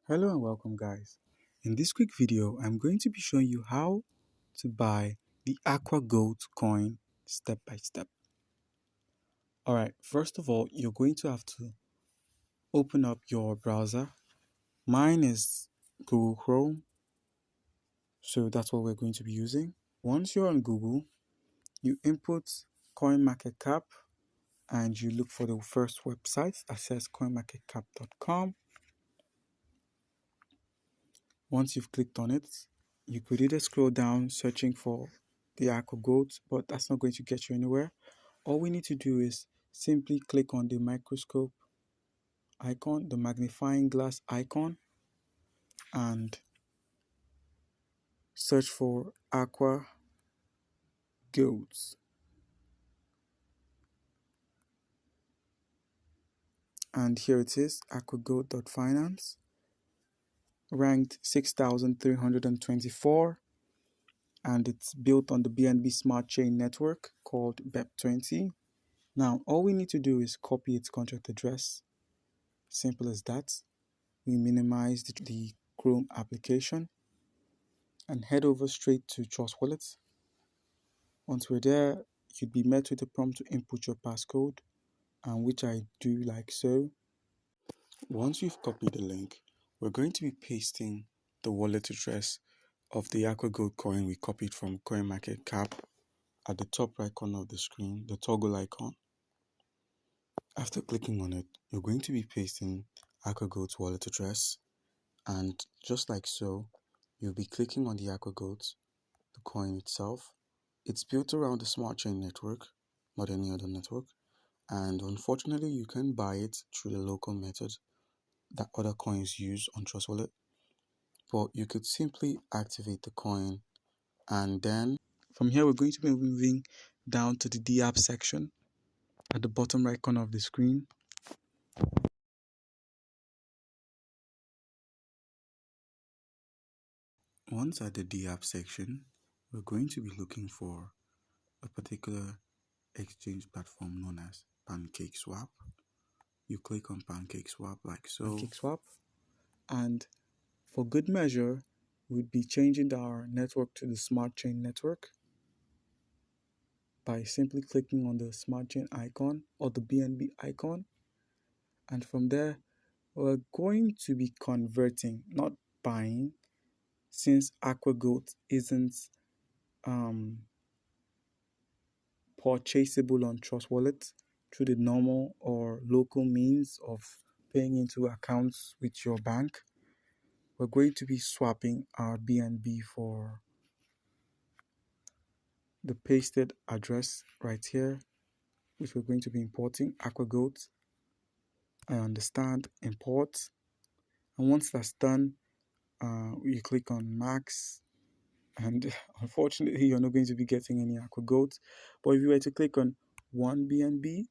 Hello and welcome guys. In this quick video, I'm going to be showing you how to buy the AquaGoat coin step by step. Alright, first of all, you're going to have to open up your browser. Mine is Google Chrome, so that's what we're going to be using. Once you're on Google, you input CoinMarketCap and you look for the first website that says coinmarketcap.com. Once you've clicked on it, you could either scroll down searching for the AquaGoat, but that's not going to get you anywhere. All we need to do is simply click on the microscope icon, the magnifying glass icon, and search for AquaGoat. And here it is, aquagoat.finance, ranked 6,324, and it's built on the BNB Smart Chain network called BEP20. Now, all we need to do is copy its contract address. Simple as that. We minimize the Chrome application and head over straight to Trust Wallet. Once we're there, you'd be met with a prompt to input your passcode, and which I do like so. Once we've copied the link, we're going to be pasting the wallet address of the AquaGoat coin we copied from CoinMarketCap at the top right corner of the screen, the toggle icon. After clicking on it, you're going to be pasting AquaGoat's wallet address, and just like so, you'll be clicking on the AquaGoat, the coin itself. It's built around the Smart Chain network, not any other network, and unfortunately you can buy it through the local method that other coins use on Trust Wallet. But you could simply activate the coin, and then from here we're going to be moving down to the DApp section at the bottom right corner of the screen. Once at the DApp section, we're going to be looking for a particular exchange platform known as PancakeSwap. You click on PancakeSwap like so. PancakeSwap, and for good measure, we'd be changing our network to the Smart Chain network by simply clicking on the Smart Chain icon or the BNB icon, and from there we're going to be converting, not buying, since AquaGoat isn't purchasable on Trust Wallet through the normal or local means of paying into accounts with your bank. We're going to be swapping our BNB for the pasted address right here, which we're going to be importing, AquaGoat. I understand, import. And once that's done, you click on max, and unfortunately you're not going to be getting any AquaGoat. But if you were to click on 1 BNB,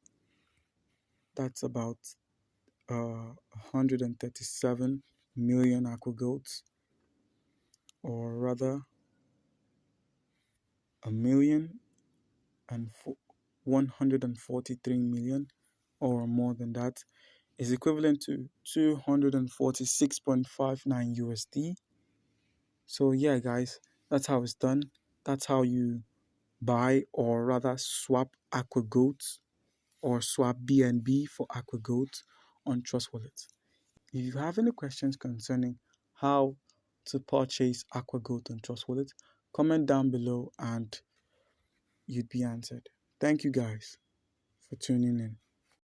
that's about 137 million AquaGoats, or rather 1,143 million, or more than that, is equivalent to 246.59 USD. So yeah guys, that's how it's done. That's how you buy, or rather swap, AquaGoat, or swap BNB for AquaGoat on Trust Wallet. If you have any questions concerning how to purchase AquaGoat on Trust Wallet, comment down below and you'd be answered. Thank you guys for tuning in.